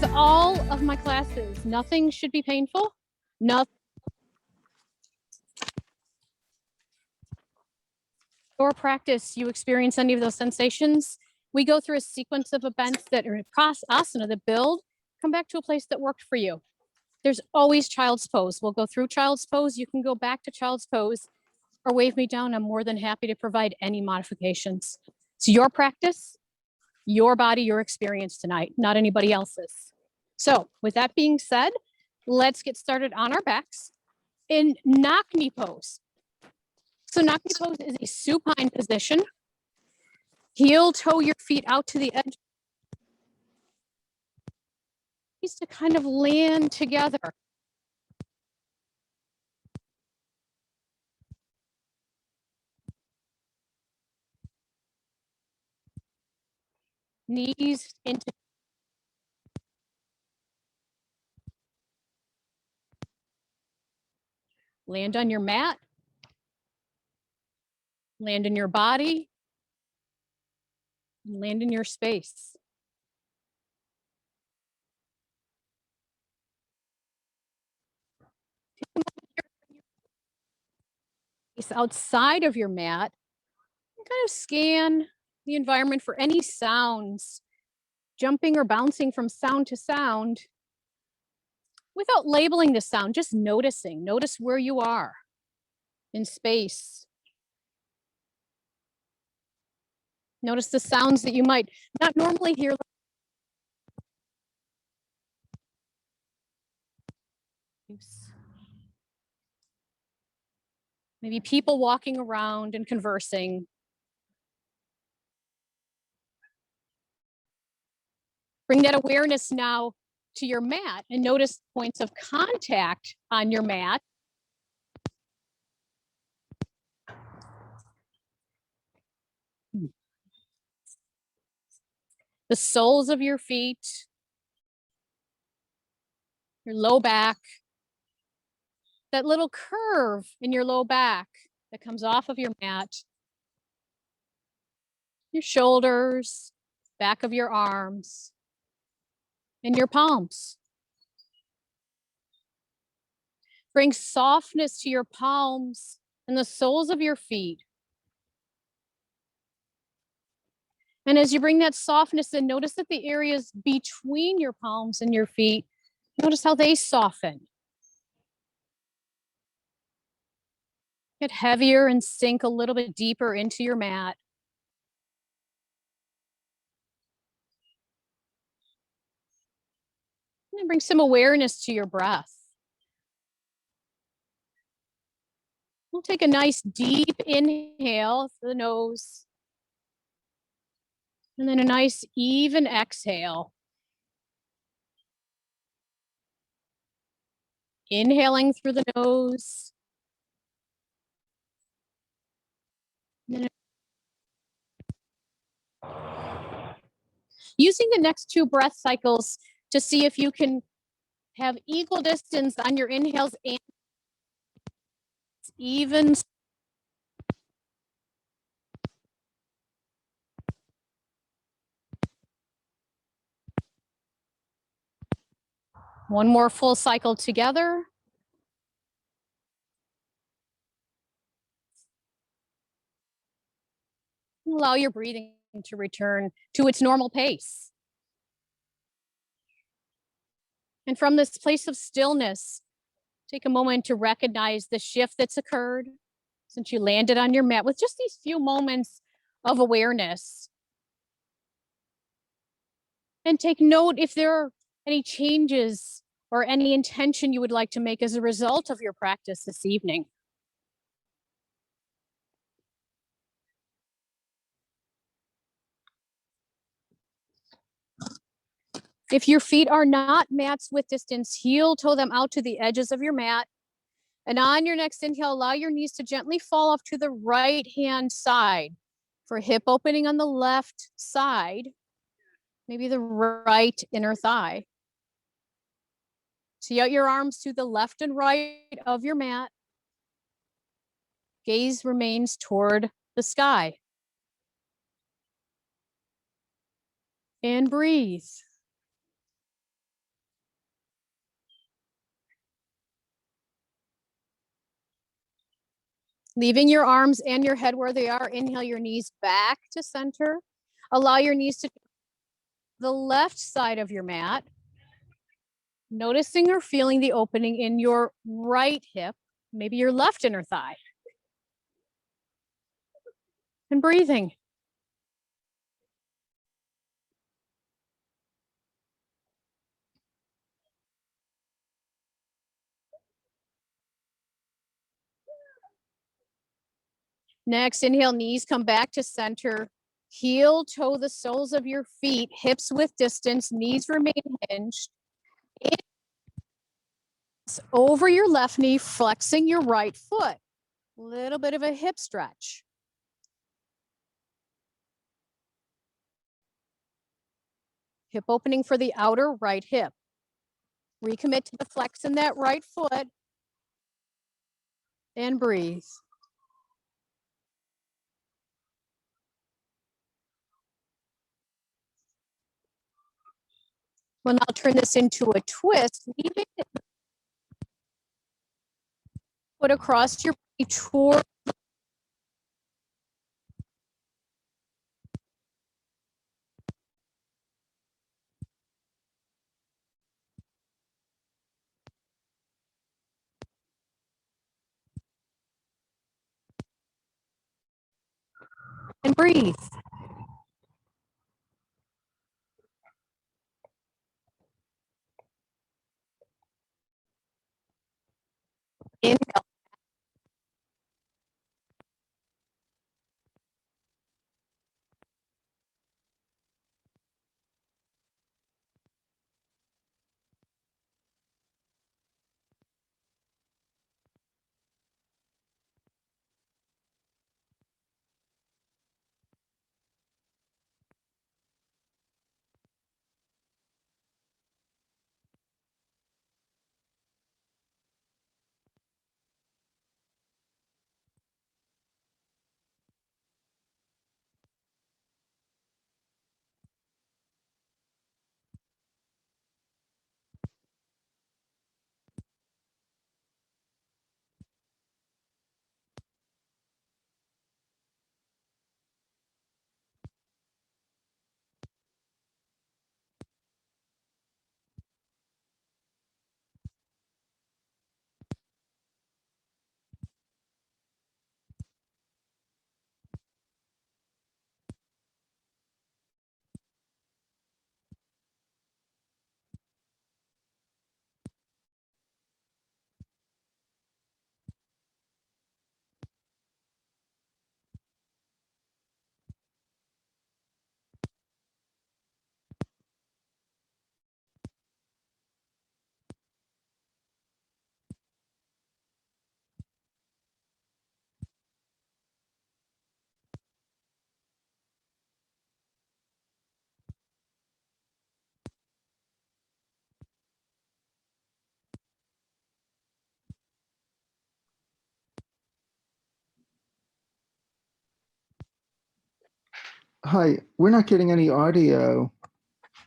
with all of my classes, nothing should be painful. Nothing. Or practice, you experience any of those sensations. We go through a sequence of events that are asana that build, come back to a place that worked for you. There's always child's pose. We'll go through child's pose. You can go back to child's pose or wave me down. I'm more than happy to provide any modifications. It's your practice, your body, your experience tonight, not anybody else's. So with that being said, let's get started on our backs in knock knee pose. So knock knee pose is a supine position. Heel toe your feet out to the edge. Needs to kind of land together. Knees into. Land on your mat. Land in your body. Land in your space. Outside of your mat, kind of scan the environment for any sounds, jumping or bouncing from sound to sound without labeling the sound, just noticing. Notice where you are in space. Notice the sounds that you might not normally hear. Maybe people walking around and conversing. Bring that awareness now to your mat and notice points of contact on your mat. The soles of your feet, your low back, that little curve in your low back that comes off of your mat, your shoulders, back of your arms, and your palms. Bring softness to your palms and the soles of your feet. And as you bring that softness in, notice that the areas between your palms and your feet, notice how they soften. Get heavier and sink a little bit deeper into your mat. And then bring some awareness to your breath. We'll take a nice deep inhale through the nose. And then a nice even exhale. Inhaling through the nose. Using the next 2 breath cycles to see if you can have equal distance on your inhales and even. One more full cycle together. Allow your breathing to return to its normal pace. And from this place of stillness, take a moment to recognize the shift that's occurred since you landed on your mat with just these few moments of awareness. And take note if there are any changes or any intention you would like to make as a result of your practice this evening. If your feet are not mats with distance, heel toe them out to the edges of your mat. And on your next inhale, allow your knees to gently fall off to the right hand side for hip opening on the left side, maybe the right inner thigh. See out your arms to the left and right of your mat. Gaze remains toward the sky. And breathe. Leaving your arms and your head where they are, inhale your knees back to center. Allow your knees to the left side of your mat. Noticing or feeling the opening in your right hip, maybe your left inner thigh. And breathing. Next, inhale, knees come back to center. Heel toe the soles of your feet, hips with distance, knees remain hinged. Over your left knee, flexing your right foot. Little bit of a hip stretch. Hip opening for the outer right hip. Recommit to the flex in that right foot. And breathe. We'll now turn this into a twist. Leaving it, put across your body toward and breathe. Inhale. Hi, we're not getting any audio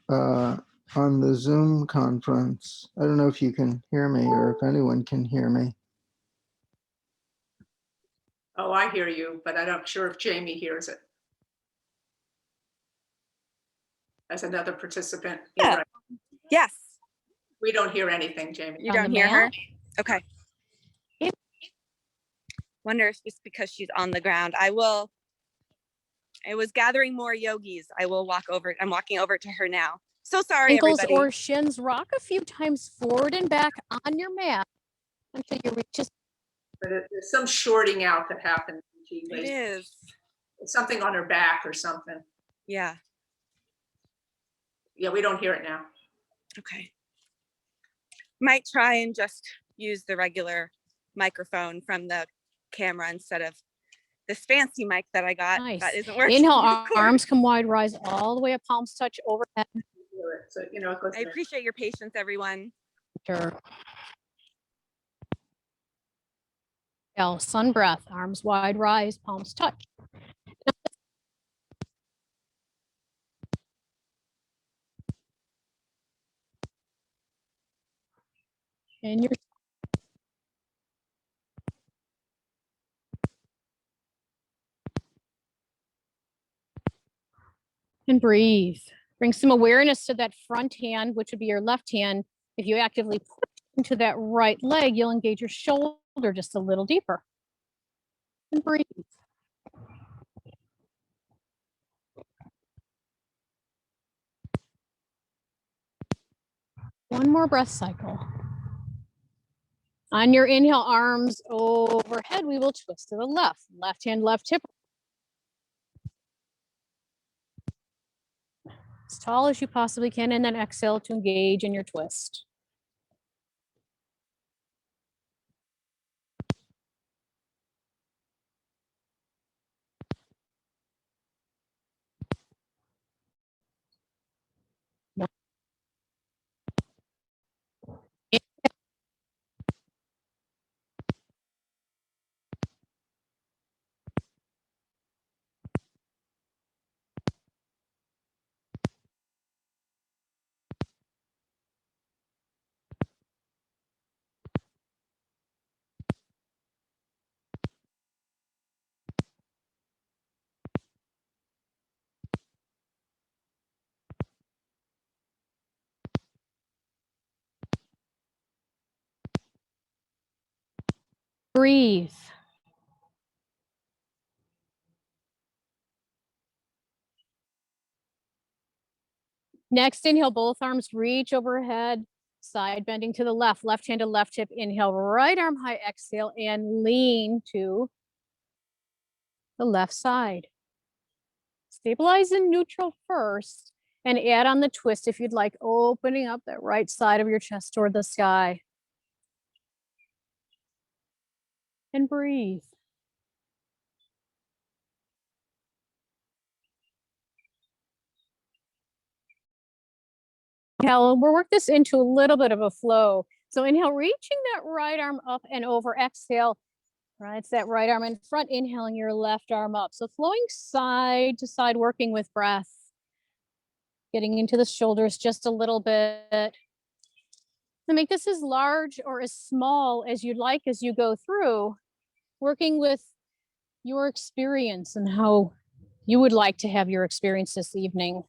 on the Zoom conference. I don't know if you can hear me or if anyone can hear me. Oh, I hear you, but I'm not sure if Jamie hears it. As another participant. You're Yeah. right. Yes. We don't hear anything, Jamie. You On don't the hear her? mat? Okay. Wonder if it's because she's on the ground. I was gathering more yogis. I will walk over. I'm walking over to her now. So sorry, Ankles everybody. or shins, rock a few times forward and back on your mat until you reach just But there's some shorting out that happens. It is. It's something on her back or something. Yeah. Yeah, we don't hear it now. Okay. Might try and just use the regular microphone from the camera instead of this fancy mic that I got. nice. That isn't working. Inhale, of course. arms come wide, rise all the way up, palms touch overhead. So, you know, it goes I appreciate your patience, everyone. Sun breath, arms wide, rise, palms touch. And your And breathe. Bring some awareness to that front hand, which would be your left hand. If you actively push into that right leg, you'll engage your shoulder just a little deeper. And breathe. One more breath cycle. On your inhale, arms overhead, we will twist to the left. Left hand, left hip. As tall as you possibly can, and then exhale to engage in your twist. Breathe. Next, inhale, both arms reach overhead, side bending to the left, left hand to left hip, inhale, right arm high, exhale, and lean to the left side. Stabilize in neutral first, and add on the twist if you'd like, opening up that right side of your chest toward the sky. And breathe. Inhale, we'll work this into a little bit of a flow. So inhale, reaching that right arm up and over. Exhale, right, it's that right arm in front. Inhaling your left arm up. So flowing side to side, working with breath. Getting into the shoulders just a little bit. And make this as large or as small as you'd like as you go through, working with your experience and how you would like to have your experience this evening.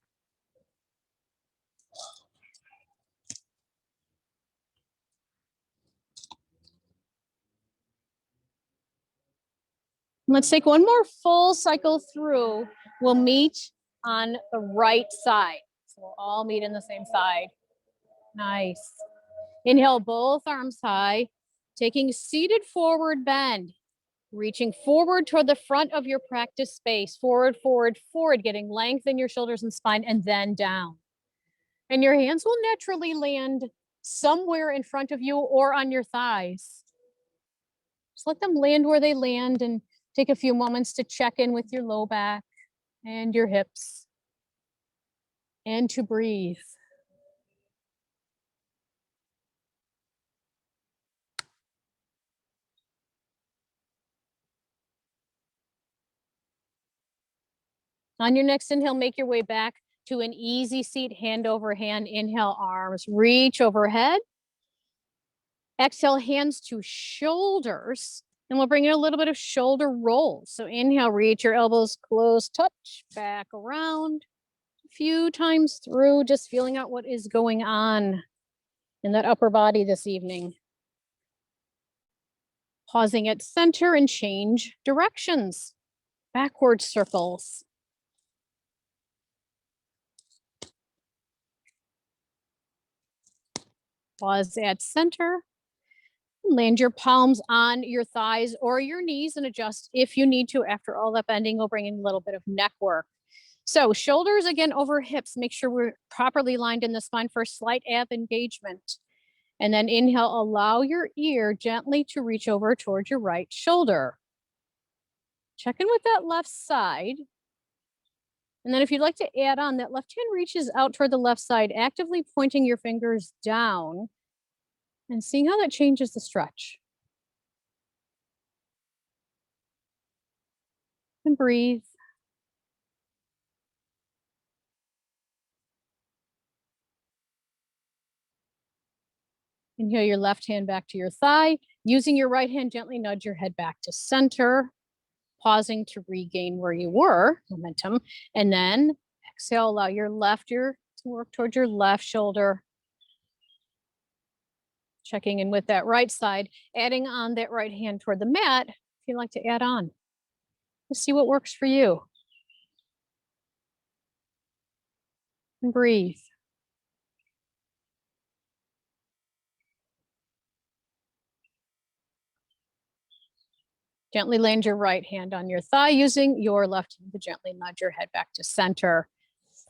Let's take one more full cycle through. We'll meet on the right side. So we'll all meet in the same side. Nice. Inhale, both arms high, taking seated forward bend, reaching forward toward the front of your practice space, forward, forward, forward, getting length in your shoulders and spine, and then down. And your hands will naturally land somewhere in front of you or on your thighs. Just let them land where they land and take a few moments to check in with your low back and your hips and to breathe. On your next inhale, make your way back to an easy seat, hand over hand. Inhale, arms reach overhead. Exhale, hands to shoulders. And we'll bring in a little bit of shoulder roll. So inhale, reach your elbows close, touch, back around. A few times through, just feeling out what is going on in that upper body this evening. Pausing at center and change directions. Backward circles. Pause at center. Land your palms on your thighs or your knees and adjust if you need to. After all that bending, we'll bring in a little bit of neck work. So shoulders again over hips. Make sure we're properly lined in the spine for slight ab engagement. And then inhale, allow your ear gently to reach over towards your right shoulder. Check in with that left side. And then if you'd like to add on, that left hand reaches out toward the left side, actively pointing your fingers down and seeing how that changes the stretch. And breathe. Inhale your left hand back to your thigh. Using your right hand, gently nudge your head back to center, pausing to regain where you were, momentum, and then exhale, allow your left ear to work towards your left shoulder. Checking in with that right side, adding on that right hand toward the mat if you'd like to add on. Let's see what works for you. And breathe. Gently land your right hand on your thigh, using your left hand to gently nudge your head back to center.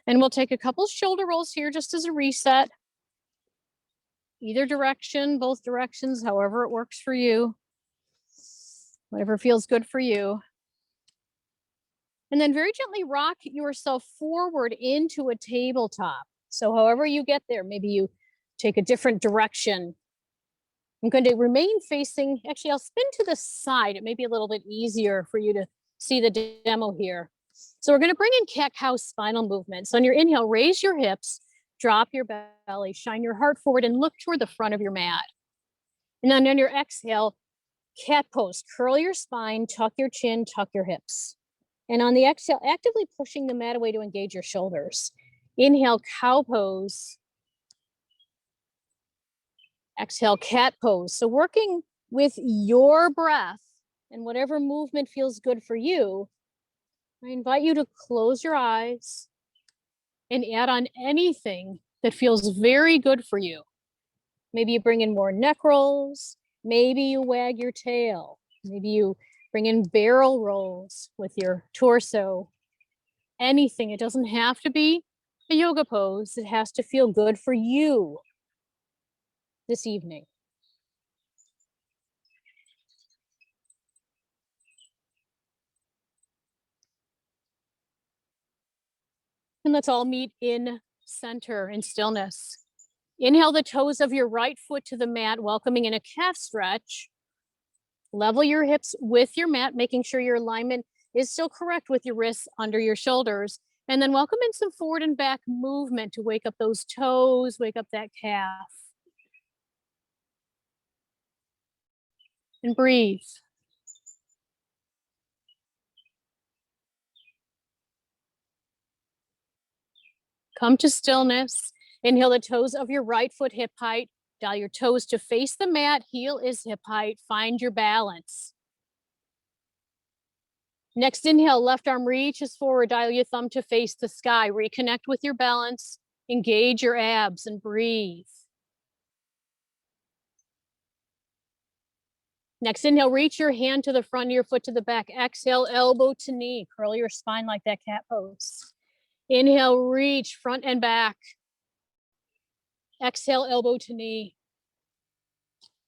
And we'll take a couple shoulder rolls here just as a reset. Either direction, both directions, however it works for you. Whatever feels good for you. And then very gently rock yourself forward into a tabletop. So however you get there, maybe you take a different direction. I'm going to remain facing, actually I'll spin to the side. It may be a little bit easier for you to see the demo here. So we're going to bring in cat-cow spinal movement. So on your inhale, raise your hips, drop your belly, shine your heart forward and look toward the front of your mat. And then on your exhale, cat pose, curl your spine, tuck your chin, tuck your hips. And on the exhale, actively pushing the mat away to engage your shoulders. Inhale, cow pose. Exhale, cat pose. So working with your breath and whatever movement feels good for you, I invite you to close your eyes and add on anything that feels very good for you. Maybe you bring in more neck rolls. Maybe you wag your tail. Maybe you bring in barrel rolls with your torso. Anything. It doesn't have to be a yoga pose. It has to feel good for you this evening. And let's all meet in center in stillness. Inhale the toes of your right foot to the mat, welcoming in a calf stretch. Level your hips with your mat, making sure your alignment is still correct with your wrists under your shoulders. And then welcome in some forward and back movement to wake up those toes, wake up that calf. And breathe. Come to stillness. Inhale the toes of your right foot hip height. Dial your toes to face the mat. Heel is hip height. Find your balance. Next inhale, left arm reaches forward. Dial your thumb to face the sky. Reconnect with your balance. Engage your abs and breathe. Next inhale, reach your hand to the front of your foot to the back. Exhale, elbow to knee. Curl your spine like that cat pose. Inhale, reach front and back. Exhale, elbow to knee.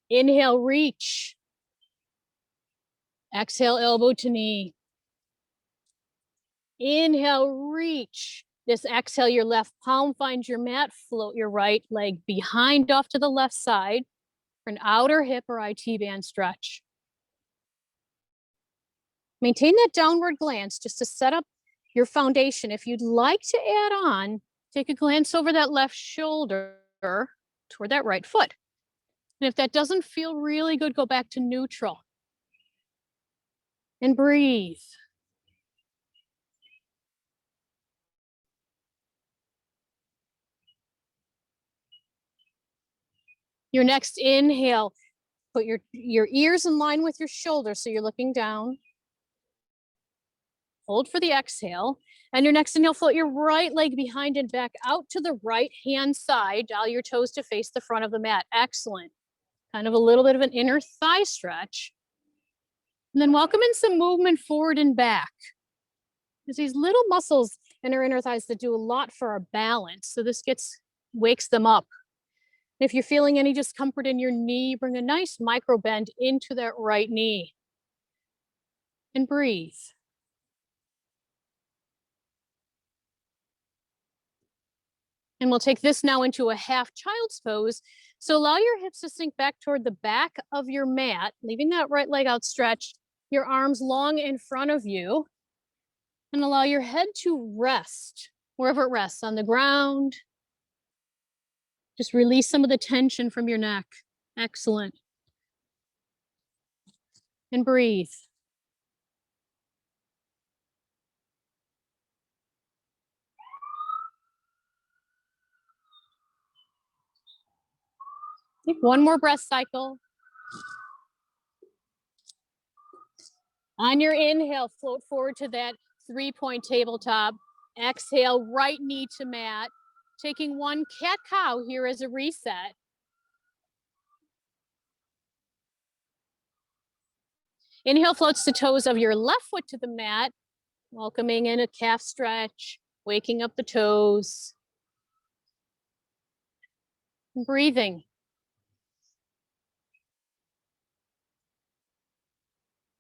Inhale, reach. Exhale, elbow to knee. Inhale, reach. This exhale, your left palm finds your mat. Float your right leg behind off to the left side for an outer hip or IT band stretch. Maintain that downward glance just to set up your foundation. If you'd like to add on, take a glance over that left shoulder toward that right foot. And if that doesn't feel really good, go back to neutral. And breathe. Your next inhale, put your ears in line with your shoulders so you're looking down. Hold for the exhale. And your next inhale, float your right leg behind and back out to the right hand side. Dial your toes to face the front of the mat. Excellent. Kind of a little bit of an inner thigh stretch. And then welcome in some movement forward and back. There's these little muscles in our inner thighs that do a lot for our balance. So this wakes them up. If you're feeling any discomfort in your knee, bring a nice micro bend into that right knee. And breathe. And we'll take this now into a half child's pose. So allow your hips to sink back toward the back of your mat, leaving that right leg outstretched, your arms long in front of you, and allow your head to rest wherever it rests, on the ground. Just release some of the tension from your neck. Excellent. And breathe. One more breath cycle. On your inhale, float forward to that 3-point tabletop. Exhale, right knee to mat. Taking one cat-cow here as a reset. Inhale floats the toes of your left foot to the mat, welcoming in a calf stretch, waking up the toes. Breathing.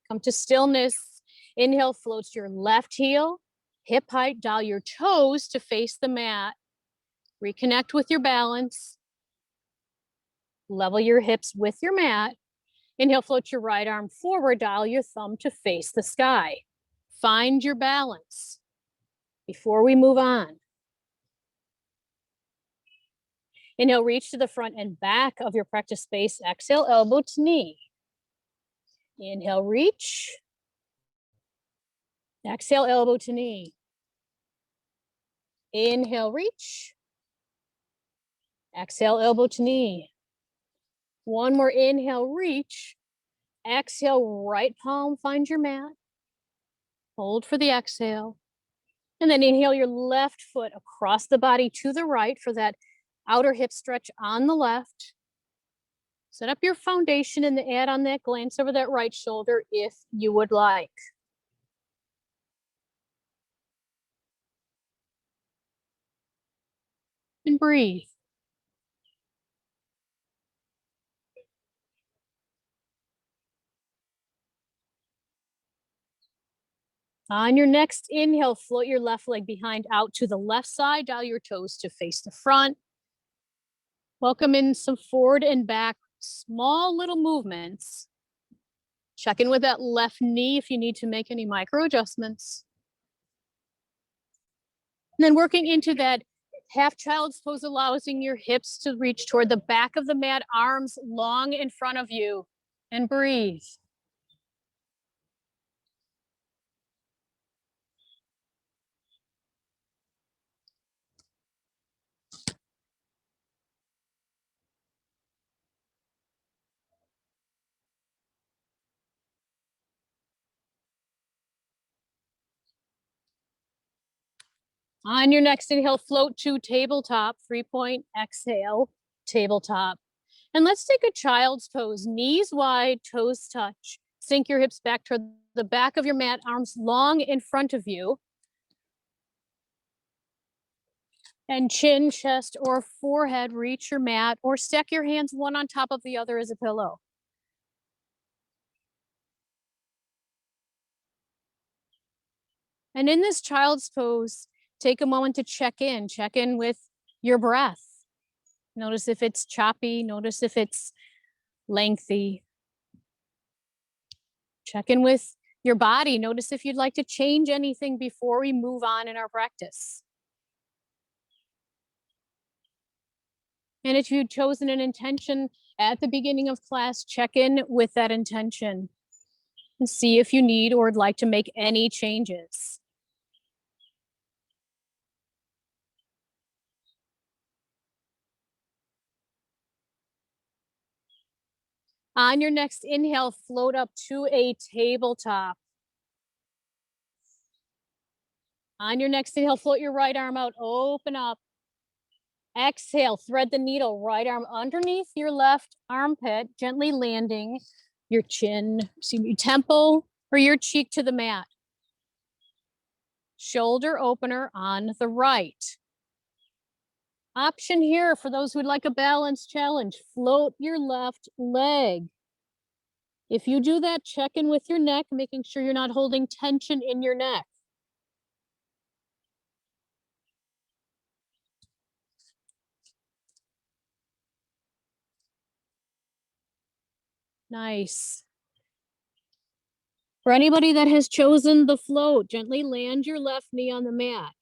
Come to stillness. Inhale floats your left heel, hip height, dial your toes to face the mat. Reconnect with your balance. Level your hips with your mat. Inhale, float your right arm forward, dial your thumb to face the sky. Find your balance before we move on. Inhale, reach to the front and back of your practice space. Exhale, elbow to knee. Inhale, reach. Exhale, elbow to knee. Inhale, reach. Exhale, elbow to knee. One more inhale, reach. Exhale, right palm, find your mat. Hold for the exhale. And then inhale your left foot across the body to the right for that outer hip stretch on the left. Set up your foundation and add on that glance over that right shoulder if you would like. And breathe. On your next inhale, float your left leg behind out to the left side. Dial your toes to face the front. Welcome in some forward and back, small little movements. Check in with that left knee if you need to make any micro adjustments. And then working into that half child's pose, allowing your hips to reach toward the back of the mat, arms long in front of you, and breathe. On your next inhale, float to tabletop, 3-point exhale, tabletop. And let's take a child's pose, knees wide, toes touch. Sink your hips back toward the back of your mat, arms long in front of you. And chin, chest, or forehead reach your mat, or stack your hands one on top of the other as a pillow. And in this child's pose, take a moment to check in with your breath. Notice if it's choppy, notice if it's lengthy. Check in with your body. Notice if you'd like to change anything before we move on in our practice. And if you've chosen an intention at the beginning of class, check in with that intention and see if you need or would like to make any changes. On your next inhale, float up to a tabletop. On your next inhale, float your right arm out, open up. Exhale, thread the needle, right arm underneath your left armpit, gently landing your chin, your temple, or your cheek to the mat. Shoulder opener on the right. Option here for those who would like a balance challenge, float your left leg. If you do that, check in with your neck, making sure you're not holding tension in your neck. Nice. For anybody that has chosen the float, gently land your left knee on the mat.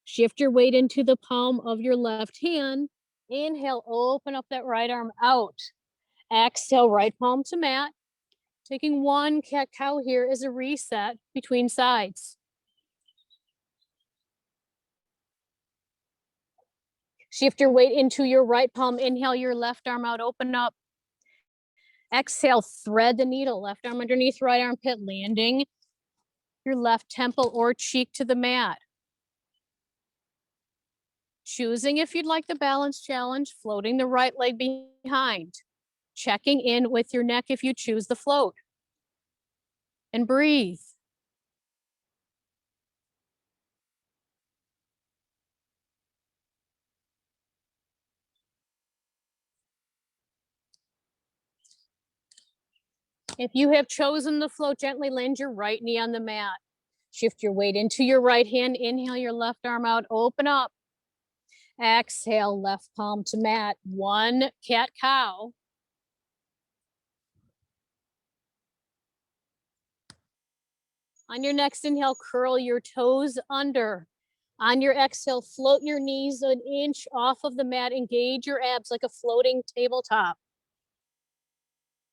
Shift your weight into the palm of your left hand. Inhale, open up that right arm out. Exhale, right palm to mat. Taking one cat-cow here as a reset between sides. Shift your weight into your right palm. Inhale your left arm out, open up. Exhale, thread the needle, left arm underneath right armpit, landing your left temple or cheek to the mat. Choosing if you'd like the balance challenge, floating the right leg behind. Checking in with your neck if you choose the float. And breathe. If you have chosen the float, gently land your right knee on the mat. Shift your weight into your right hand. Inhale your left arm out, open up. Exhale, left palm to mat. One cat-cow. On your next inhale, curl your toes under. On your exhale, float your knees an inch off of the mat. Engage your abs like a floating tabletop.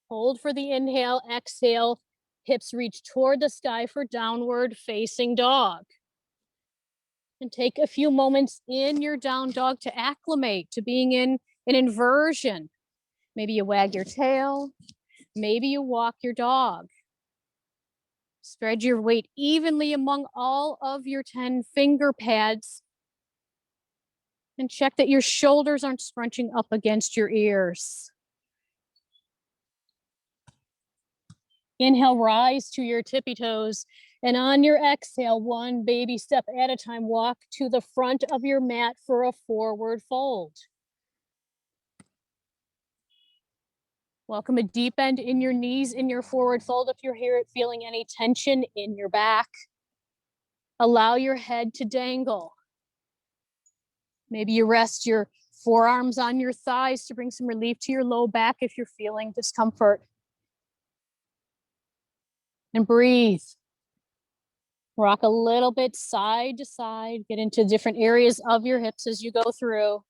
Hold for the inhale, exhale. Hips reach toward the sky for downward facing dog. And take a few moments in your down dog to acclimate to being in an inversion. Maybe you wag your tail. Maybe you walk your dog. Spread your weight evenly among all of your 10 finger pads. And check that your shoulders aren't scrunching up against your ears. Inhale, rise to your tippy toes. And on your exhale, one baby step at a time, walk to the front of your mat for a forward fold. Welcome a deep bend in your knees in your forward fold if you're here feeling any tension in your back. Allow your head to dangle. Maybe you rest your forearms on your thighs to bring some relief to your low back if you're feeling discomfort. And breathe. Rock a little bit side to side. Get into different areas of your hips as you go through.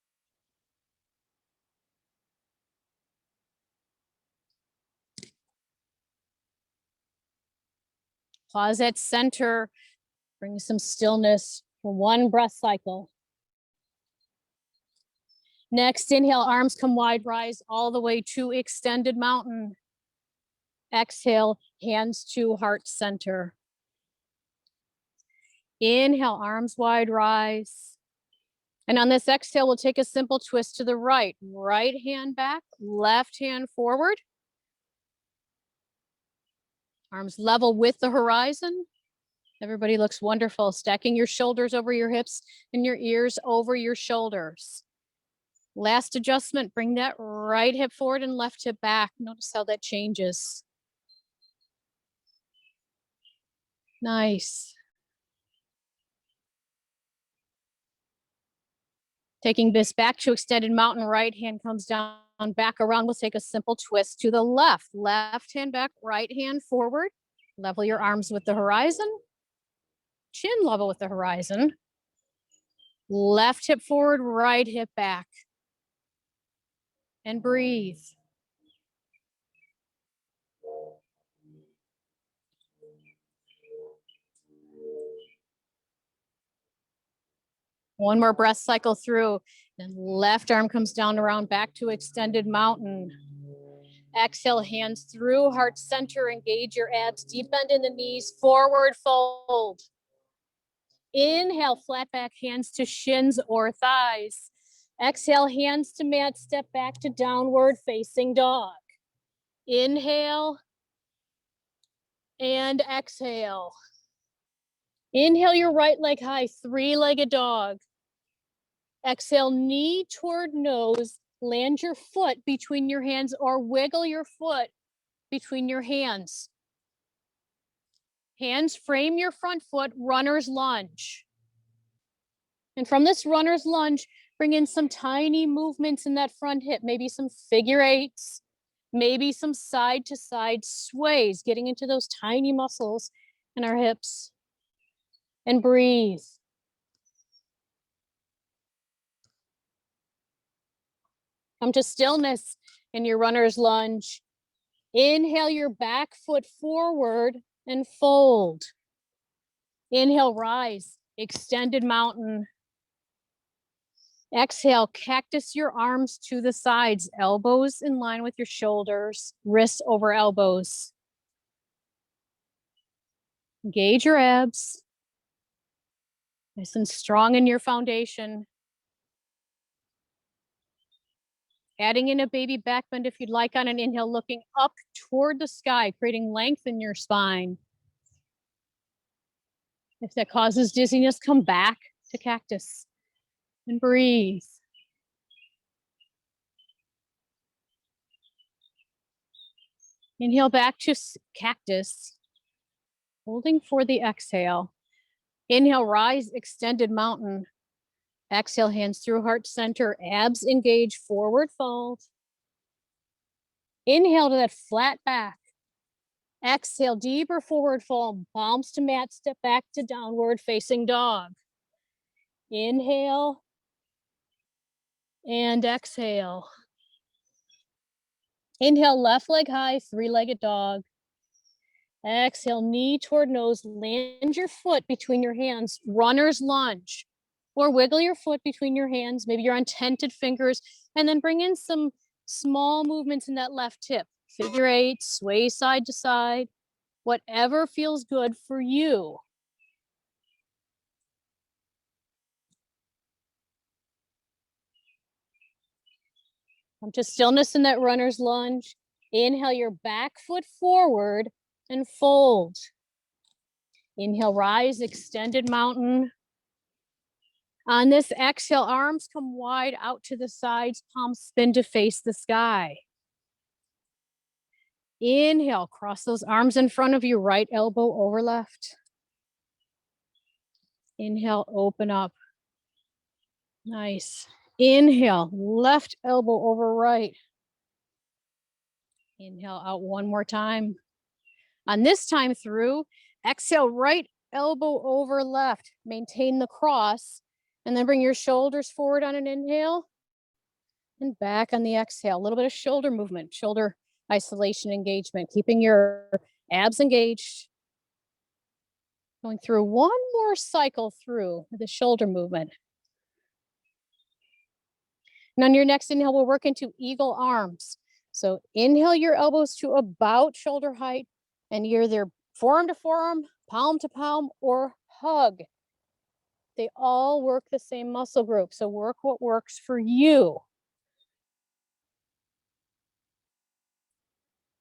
Pause at center. Bring some stillness for one breath cycle. Next, inhale, arms come wide, rise all the way to extended mountain. Exhale, hands to heart center. Inhale, arms wide, rise. And on this exhale, we'll take a simple twist to the right. Right hand back, left hand forward. Arms level with the horizon. Everybody looks wonderful. Stacking your shoulders over your hips and your ears over your shoulders. Last adjustment, bring that right hip forward and left hip back. Notice how that changes. Nice. Taking this back to extended mountain, right hand comes down, back around. We'll take a simple twist to the left. Left hand back, right hand forward. Level your arms with the horizon. Chin level with the horizon. Left hip forward, right hip back. And breathe. One more breath cycle through. Then left arm comes down around back to extended mountain. Exhale, hands through heart center. Engage your abs. Deep bend in the knees. Forward fold. Inhale, flat back, hands to shins or thighs. Exhale, hands to mat. Step back to downward facing dog. Inhale and exhale. Inhale your right leg high, three-legged dog. Exhale, knee toward nose. Land your foot between your hands or wiggle your foot between your hands. Hands frame your front foot, runner's lunge. And from this runner's lunge, bring in some tiny movements in that front hip, maybe some figure eights, maybe some side to side sways, getting into those tiny muscles in our hips. And breathe. Come to stillness in your runner's lunge. Inhale your back foot forward and fold. Inhale, rise, extended mountain. Exhale, cactus your arms to the sides, elbows in line with your shoulders, wrists over elbows. Engage your abs. Nice and strong in your foundation. Adding in a baby back bend if you'd like on an inhale, looking up toward the sky, creating length in your spine. If that causes dizziness, come back to cactus and breathe. Inhale back to cactus, holding for the exhale. Inhale, rise, extended mountain. Exhale, hands through heart center, abs engage, forward fold. Inhale to that flat back. Exhale, deeper forward fold, palms to mat, step back to downward facing dog. Inhale and exhale. Inhale, left leg high, three-legged dog. Exhale, knee toward nose, land your foot between your hands, runner's lunge, or wiggle your foot between your hands. Maybe you're on tented fingers, and then bring in some small movements in that left hip. Figure eight, sway side to side, whatever feels good for you. Come to stillness in that runner's lunge. Inhale your back foot forward and fold. Inhale, rise, extended mountain. On this exhale, arms come wide out to the sides, palms spin to face the sky. Inhale, cross those arms in front of you, right elbow over left. Inhale, open up. Nice. Inhale, left elbow over right. Inhale out one more time. On this time through, exhale, right elbow over left. Maintain the cross, and then bring your shoulders forward on an inhale and back on the exhale. A little bit of shoulder movement, shoulder isolation engagement, keeping your abs engaged. Going through one more cycle through the shoulder movement. And on your next inhale, we'll work into eagle arms. So inhale your elbows to about shoulder height, and you're either forearm to forearm, palm to palm, or hug. They all work the same muscle group, so work what works for you.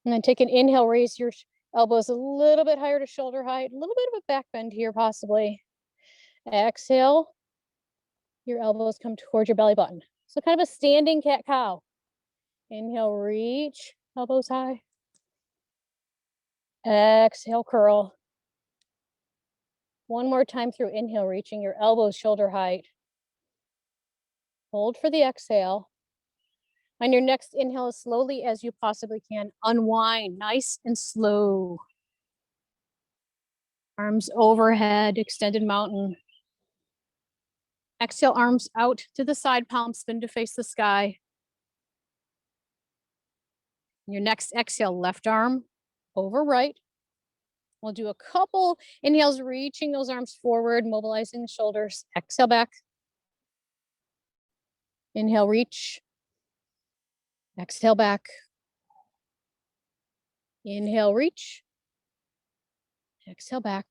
And then take an inhale, raise your elbows a little bit higher to shoulder height, a little bit of a back bend here possibly. Exhale, your elbows come towards your belly button. So kind of a standing cat-cow. Inhale, reach, elbows high. Exhale, curl. One more time through inhale, reaching your elbows shoulder height. Hold for the exhale. On your next inhale, as slowly as you possibly can, unwind, nice and slow. Arms overhead, extended mountain. Exhale, arms out to the side, palms spin to face the sky. Your next exhale, left arm over right. We'll do a couple inhales, reaching those arms forward, mobilizing the shoulders. Exhale back. Inhale, reach. Exhale back. Inhale, reach. Exhale back.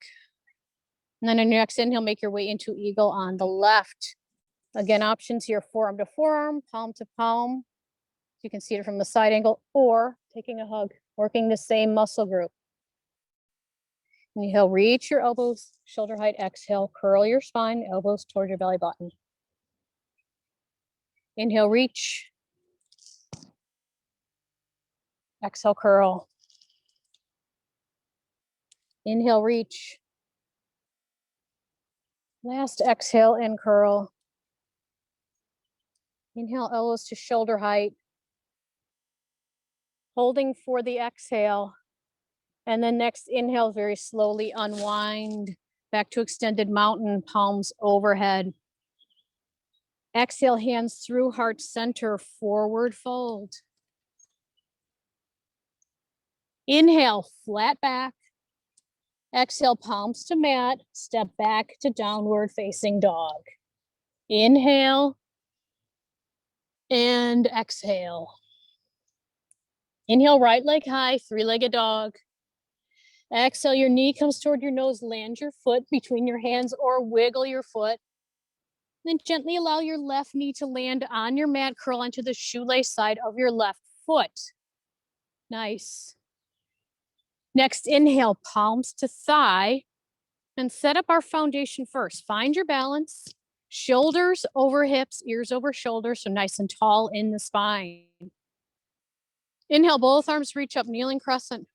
And then on your next inhale, make your way into eagle on the left. Again, options here, forearm to forearm, palm to palm. You can see it from the side angle, or taking a hug, working the same muscle group. Inhale, reach your elbows, shoulder height. Exhale, curl your spine, elbows toward your belly button. Inhale, reach. Exhale, curl. Inhale, reach. Last exhale and curl. Inhale, elbows to shoulder height. Holding for the exhale. And then next inhale, very slowly unwind back to extended mountain, palms overhead. Exhale, hands through heart center, forward fold. Inhale, flat back. Exhale, palms to mat, step back to downward facing dog. Inhale And exhale. Inhale, right leg high, three-legged dog. Exhale, your knee comes toward your nose. Land your foot between your hands or wiggle your foot. Then gently allow your left knee to land on your mat. Curl into the shoelace side of your left foot. Nice. Next, inhale, palms to thigh. And set up our foundation first. Find your balance. Shoulders over hips, ears over shoulders, so nice and tall in the spine. Inhale, both arms reach up, kneeling crescent.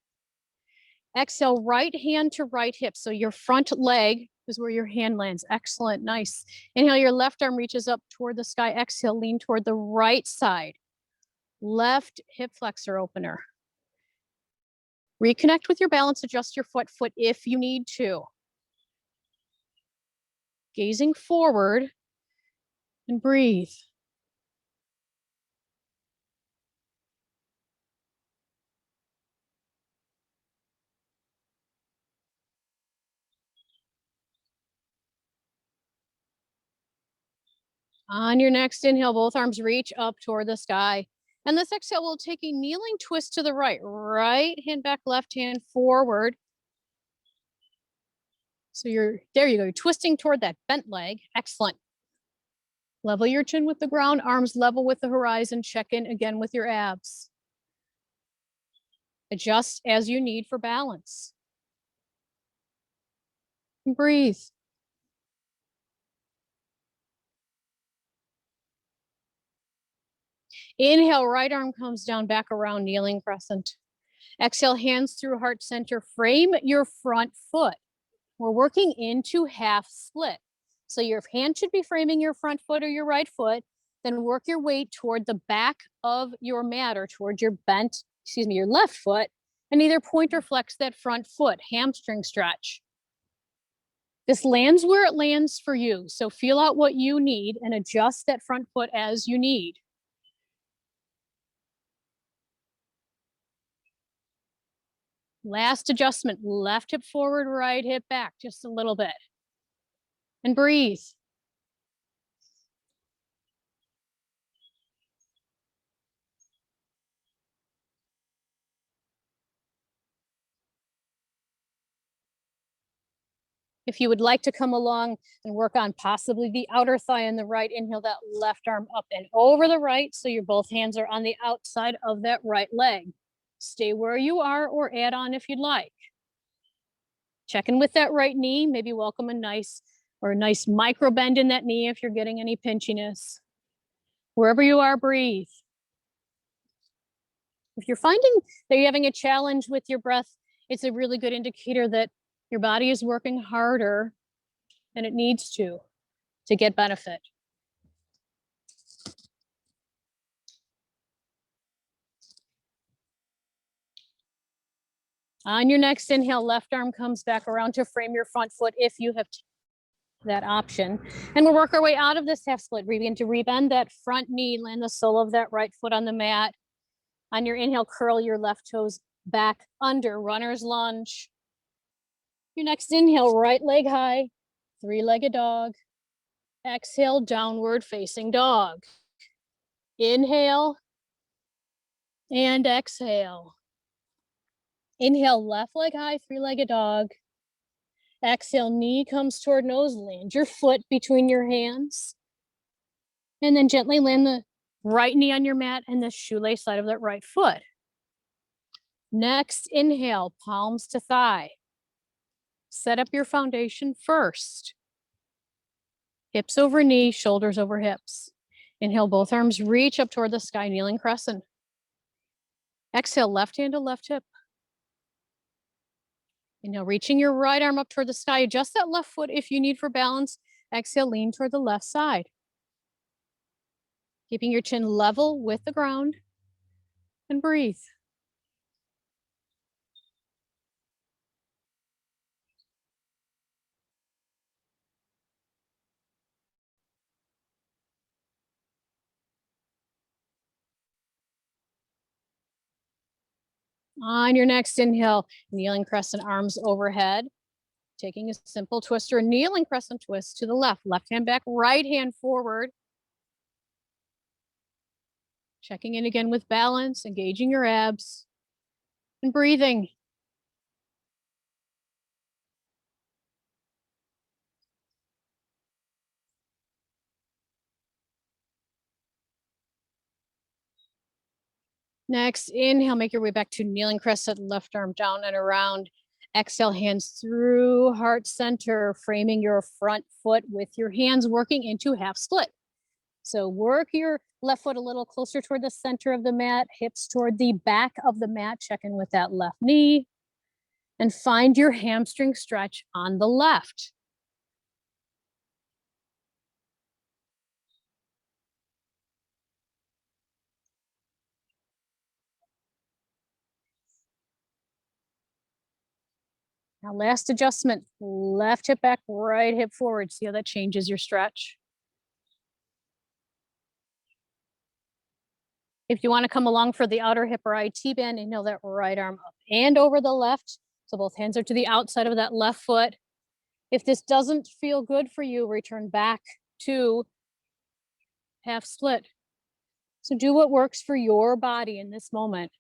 Exhale, right hand to right hip. So your front leg is where your hand lands. Excellent, nice. Inhale, your left arm reaches up toward the sky. Exhale, lean toward the right side. Left hip flexor opener. Reconnect with your balance, adjust your foot if you need to. Gazing forward and breathe. On your next inhale, both arms reach up toward the sky. And this exhale, we'll take a kneeling twist to the right. Right hand back, left hand forward. So there you go. You're twisting toward that bent leg. Excellent. Level your chin with the ground, arms level with the horizon. Check in again with your abs. Adjust as you need for balance. And breathe. Inhale, right arm comes down, back around, kneeling crescent. Exhale, hands through heart center. Frame your front foot. We're working into half split. So your hand should be framing your front foot or your right foot. Then work your weight toward the back of your mat or toward your your left foot, and either point or flex that front foot, hamstring stretch. This lands where it lands for you. So feel out what you need and adjust that front foot as you need. Last adjustment, left hip forward, right hip back, just a little bit. And breathe. If you would like to come along and work on possibly the outer thigh on the right, inhale that left arm up and over the right, so your both hands are on the outside of that right leg. Stay where you are or add on if you'd like. Check in with that right knee, maybe welcome a nice micro bend in that knee if you're getting any pinchiness. Wherever you are, breathe. If you're finding that you're having a challenge with your breath, it's a really good indicator that your body is working harder than it needs to get benefit. On your next inhale, left arm comes back around to frame your front foot if you have that option. And we'll work our way out of this half split. We begin to rebend that front knee, land the sole of that right foot on the mat. On your inhale, curl your left toes back under, runner's lunge. Your next inhale, right leg high, three-legged dog. Exhale, downward facing dog. Inhale and exhale. Inhale, left leg high, three-legged dog. Exhale, knee comes toward nose, land your foot between your hands. And then gently land the right knee on your mat and the shoelace side of that right foot. Next, inhale, palms to thigh. Set up your foundation first. Hips over knee, shoulders over hips. Inhale, both arms reach up toward the sky, kneeling crescent. Exhale, left hand to left hip. Inhale, reaching your right arm up toward the sky. Adjust that left foot if you need for balance. Exhale, lean toward the left side. Keeping your chin level with the ground. And breathe. On your next inhale, kneeling crescent, arms overhead. Taking a simple twist or a kneeling crescent twist to the left. Left hand back, right hand forward. Checking in again with balance, engaging your abs, and breathing. Next, inhale, make your way back to kneeling crescent, left arm down and around. Exhale, hands through heart center, framing your front foot with your hands working into half split. So work your left foot a little closer toward the center of the mat, hips toward the back of the mat, check in with that left knee, and find your hamstring stretch on the left. Now last adjustment, left hip back, right hip forward. See how that changes your stretch? If you want to come along for the outer hip or IT band, inhale that right arm up and over the left. So both hands are to the outside of that left foot. If this doesn't feel good for you, return back to half split. So do what works for your body in this moment.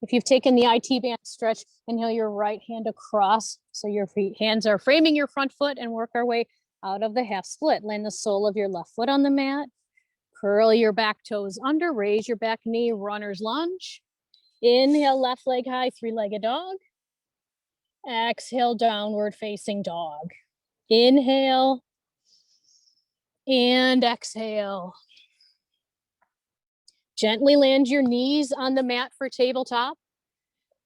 If you've taken the IT band stretch, inhale your right hand across. So your hands are framing your front foot, and work our way out of the half split. Land the sole of your left foot on the mat. Curl your back toes under, raise your back knee, runner's lunge. Inhale, left leg high, three-legged dog. Exhale, downward facing dog. Inhale and exhale. Gently land your knees on the mat for tabletop,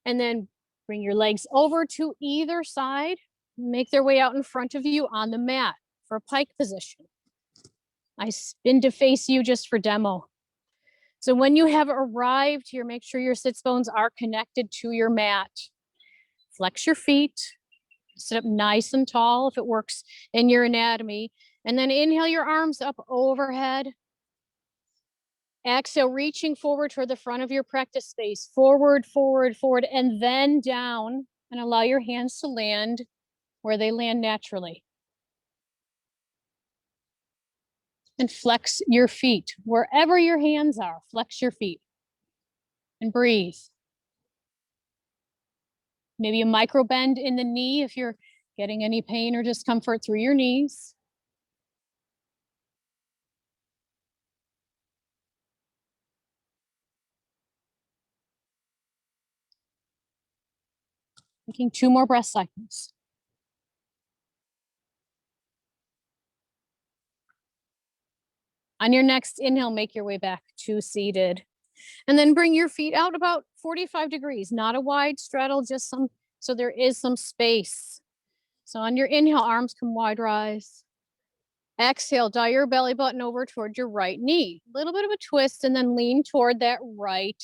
and then bring your legs over to either side. Make their way out in front of you on the mat for a pike position. I spin to face you just for demo. So when you have arrived here, make sure your sits bones are connected to your mat. Flex your feet, sit up nice and tall if it works in your anatomy, and then inhale your arms up overhead. Exhale, reaching forward toward the front of your practice space, forward, forward, forward, and then down, and allow your hands to land where they land naturally. And flex your feet. Wherever your hands are, flex your feet. And breathe. Maybe a micro bend in the knee if you're getting any pain or discomfort through your knees. Taking 2 more breath cycles. On your next inhale, make your way back to seated. And then bring your feet out about 45 degrees, not a wide straddle, just some, so there is some space. So on your inhale, arms come wide rise. Exhale, dial your belly button over toward your right knee. A little bit of a twist, and then lean toward that right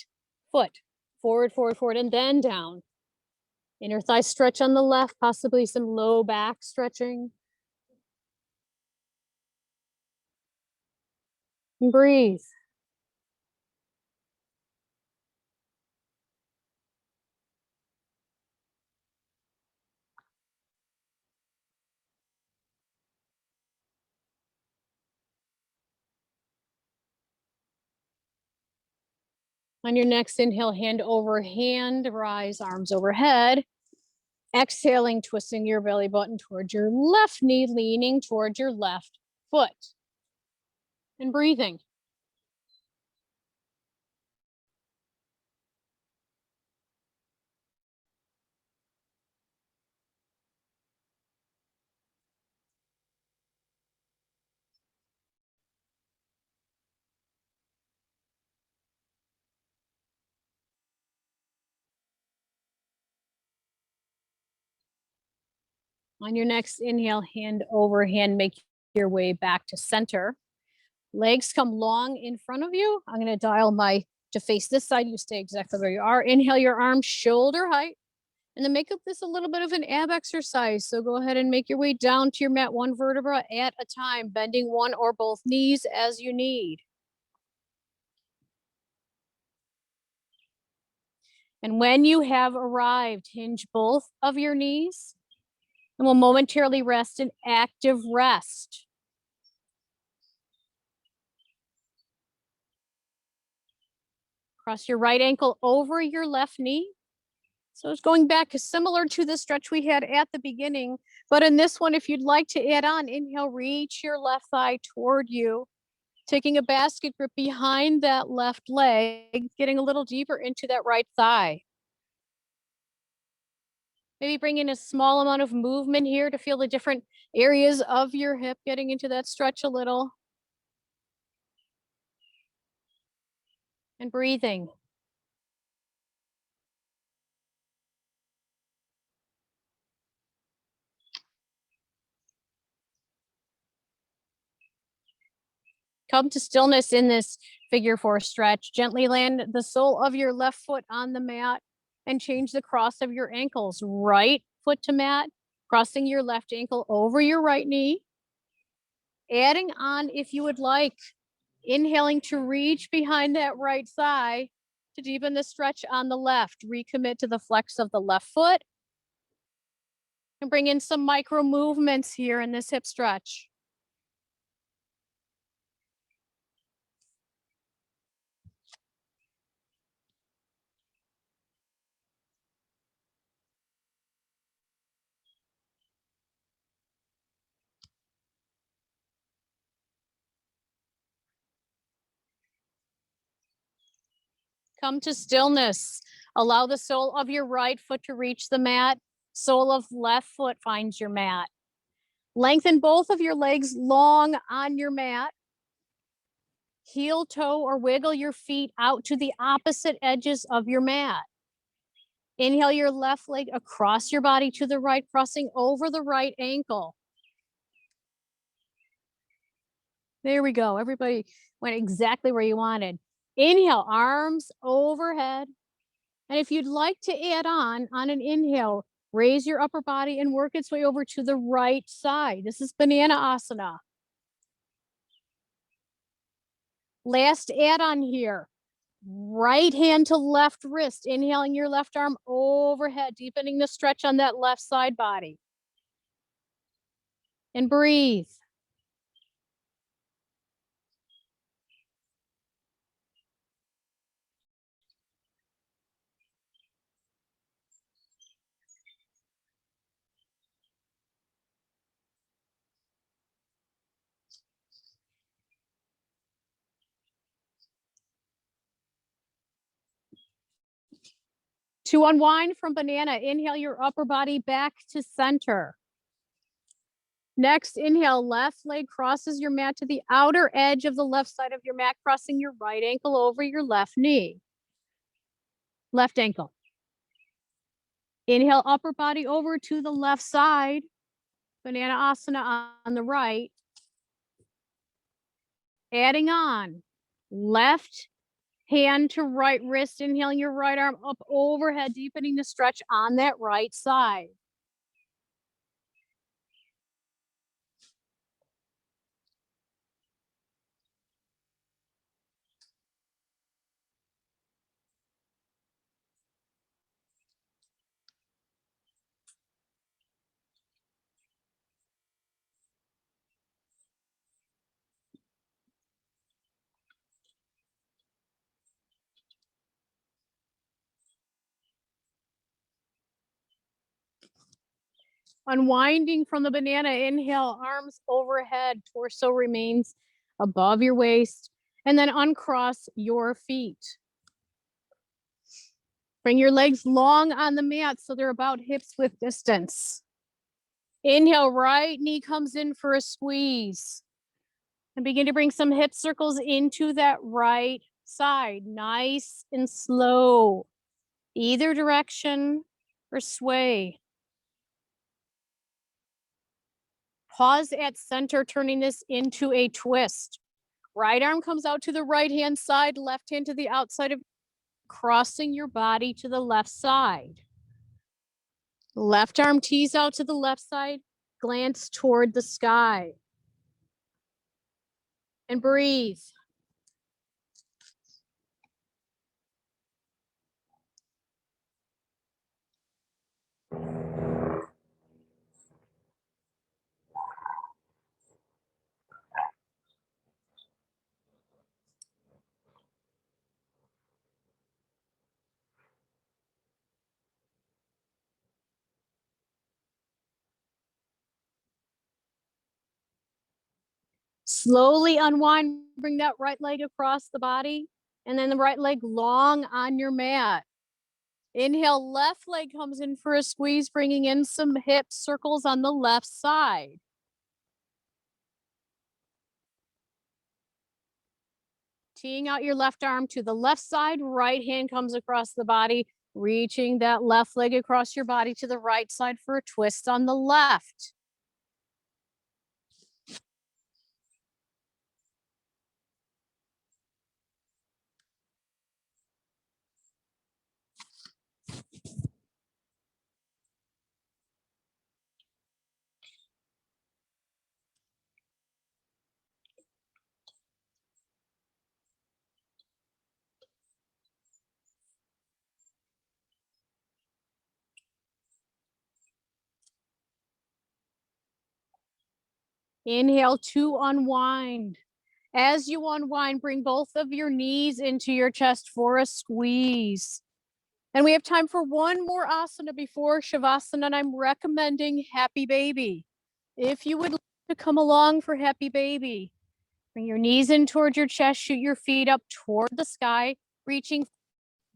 foot. Forward, forward, forward, and then down. Inner thigh stretch on the left, possibly some low back stretching. And breathe. On your next inhale, hand over hand, rise, arms overhead. Exhaling, twisting your belly button towards your left knee, leaning towards your left foot. And breathing. On your next inhale, hand over hand, make your way back to center. Legs come long in front of you. I'm going to dial to face this side. You stay exactly where you are. Inhale your arms shoulder height, and then make up this a little bit of an ab exercise. So go ahead and make your way down to your mat, one vertebra at a time, bending one or both knees as you need. And when you have arrived, hinge both of your knees and we'll momentarily rest in active rest. Cross your right ankle over your left knee. So it's going back similar to the stretch we had at the beginning, but in this one, if you'd like to add on, inhale, reach your left thigh toward you, taking a basket grip behind that left leg, getting a little deeper into that right thigh. Maybe bring in a small amount of movement here to feel the different areas of your hip, getting into that stretch a little. And breathing. Come to stillness in this figure 4 stretch. Gently land the sole of your left foot on the mat and change the cross of your ankles. Right foot to mat, crossing your left ankle over your right knee. Adding on if you would like. Inhaling to reach behind that right thigh to deepen the stretch on the left. Recommit to the flex of the left foot. And bring in some micro movements here in this hip stretch. Come to stillness. Allow the sole of your right foot to reach the mat. Sole of left foot finds your mat. Lengthen both of your legs long on your mat. Heel toe or wiggle your feet out to the opposite edges of your mat. Inhale your left leg across your body to the right, crossing over the right ankle. There we go. Everybody went exactly where you wanted. Inhale, arms overhead. And if you'd like to add on an inhale, raise your upper body and work its way over to the right side. This is banana asana. Last add on here. Right hand to left wrist, inhaling your left arm overhead, deepening the stretch on that left side body. And breathe. To unwind from banana, inhale your upper body back to center. Next, inhale, left leg crosses your mat to the outer edge of the left side of your mat, crossing your right ankle over your left knee. Left ankle. Inhale, upper body over to the left side. Banana asana on the right. Adding on, left hand to right wrist, inhaling your right arm up overhead, deepening the stretch on that right side. Unwinding from the banana, inhale, arms overhead, torso remains above your waist, and then uncross your feet. Bring your legs long on the mat so they're about hips width distance. Inhale, right knee comes in for a squeeze. And begin to bring some hip circles into that right side, nice and slow, either direction or sway. Pause at center, turning this into a twist. Right arm comes out to the right hand side, left hand to the outside of, crossing your body to the left side. Left arm tees out to the left side, glance toward the sky. And breathe. Slowly unwind, bring that right leg across the body, and then the right leg long on your mat. Inhale, left leg comes in for a squeeze, bringing in some hip circles on the left side. Teeing out your left arm to the left side, right hand comes across the body, reaching that left leg across your body to the right side for a twist on the left. Inhale to unwind. As you unwind, bring both of your knees into your chest for a squeeze. And we have time for one more asana before Shavasana, and I'm recommending Happy Baby. If you would like to come along for Happy Baby, bring your knees in towards your chest, shoot your feet up toward the sky, reaching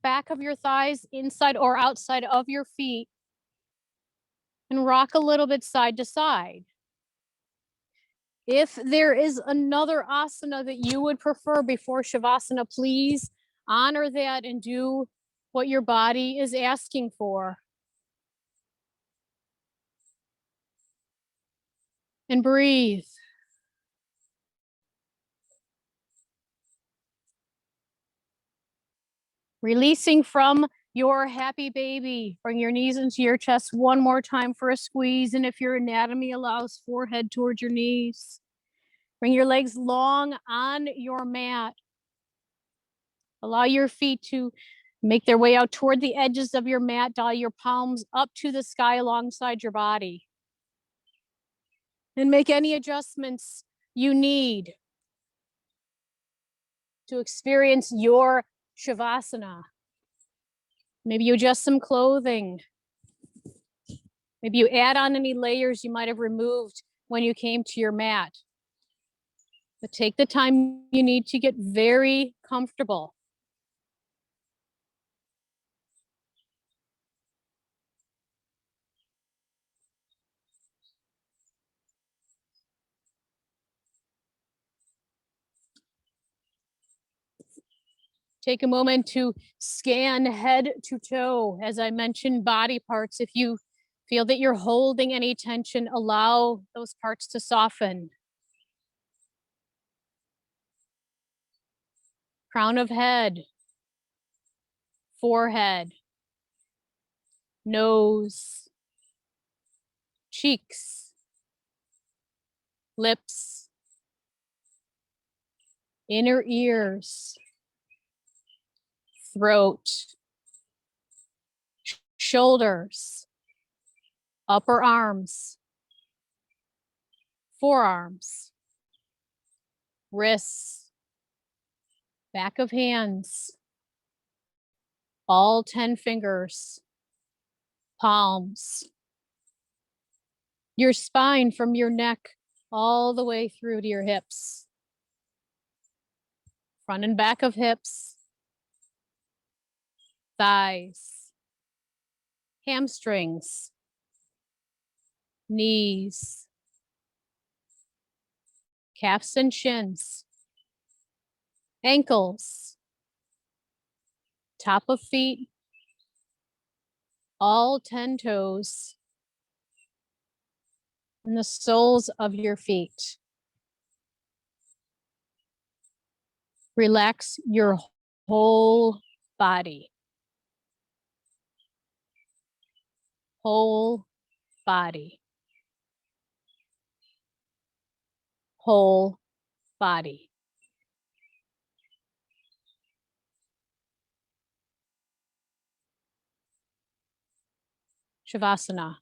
back of your thighs inside or outside of your feet, and rock a little bit side to side. If there is another asana that you would prefer before Shavasana, please honor that and do what your body is asking for. And breathe. Releasing from your Happy Baby. Bring your knees into your chest one more time for a squeeze. And if your anatomy allows, forehead towards your knees. Bring your legs long on your mat. Allow your feet to make their way out toward the edges of your mat. Dial your palms up to the sky alongside your body. And make any adjustments you need to experience your Shavasana. Maybe you adjust some clothing. Maybe you add on any layers you might have removed when you came to your mat. But take the time you need to get very comfortable. Take a moment to scan head to toe. As I mentioned, body parts. If you feel that you're holding any tension, allow those parts to soften. Crown of head, forehead, nose, cheeks, lips, inner ears, throat, shoulders, upper arms, forearms, wrists, back of hands, all 10 fingers, palms, your spine from your neck all the way through to your hips, front and back of hips, thighs, hamstrings, knees, calves and shins, ankles, top of feet, all 10 toes, and the soles of your feet. Relax your whole body. Whole body. Whole body. Shavasana.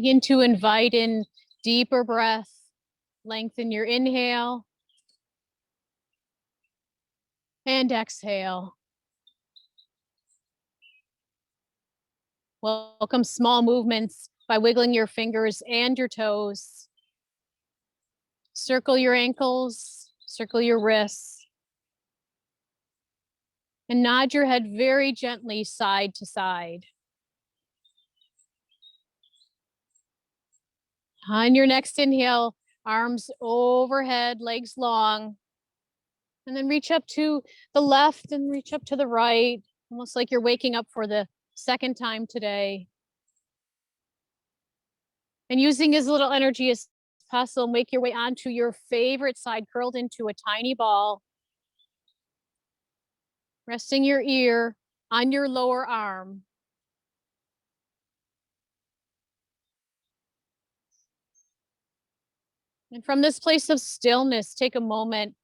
Begin to invite in deeper breath. Lengthen your inhale and exhale. Welcome small movements by wiggling your fingers and your toes. Circle your ankles, circle your wrists. And nod your head very gently side to side. On your next inhale, arms overhead, legs long. And then reach up to the left and reach up to the right, almost like you're waking up for the second time today. And using as little energy as possible, make your way onto your favorite side, curled into a tiny ball. Resting your ear on your lower arm. And from this place of stillness, take a moment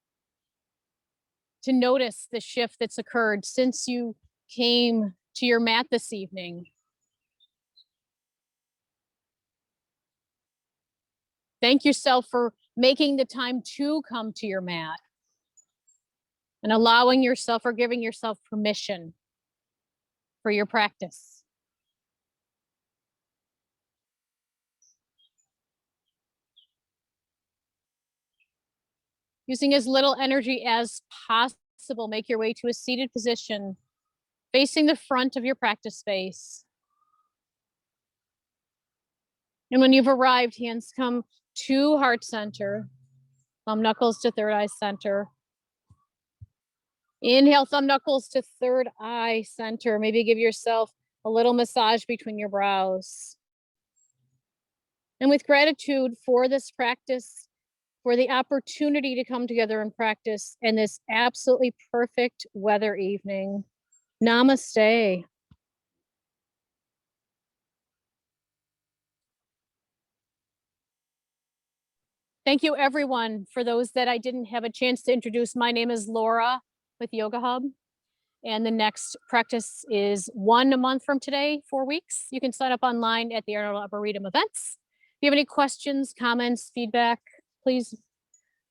to notice the shift that's occurred since you came to your mat this evening. Thank yourself for making the time to come to your mat and allowing yourself or giving yourself permission for your practice. Using as little energy as possible, make your way to a seated position, facing the front of your practice space. And when you've arrived, hands come to heart center, thumb knuckles to third eye center. Inhale, thumb knuckles to third eye center. Maybe give yourself a little massage between your brows. And with gratitude for this practice, for the opportunity to come together and practice in this absolutely perfect weather evening. Namaste. Thank you, everyone. For those that I didn't have a chance to introduce, my name is Laura with Yoga Hub. And the next practice is 1 month from today, 4 weeks. You can sign up online at the Arnold Arboretum events. If you have any questions, comments, feedback, please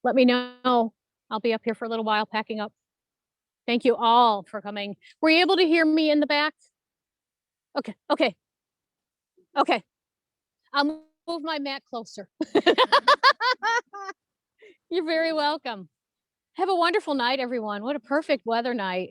let me know. I'll be up here for a little while packing up. Thank you all for coming. Were you able to hear me in the back? Okay. I'll move my mat closer. You're very welcome. Have a wonderful night, everyone. What a perfect weather night.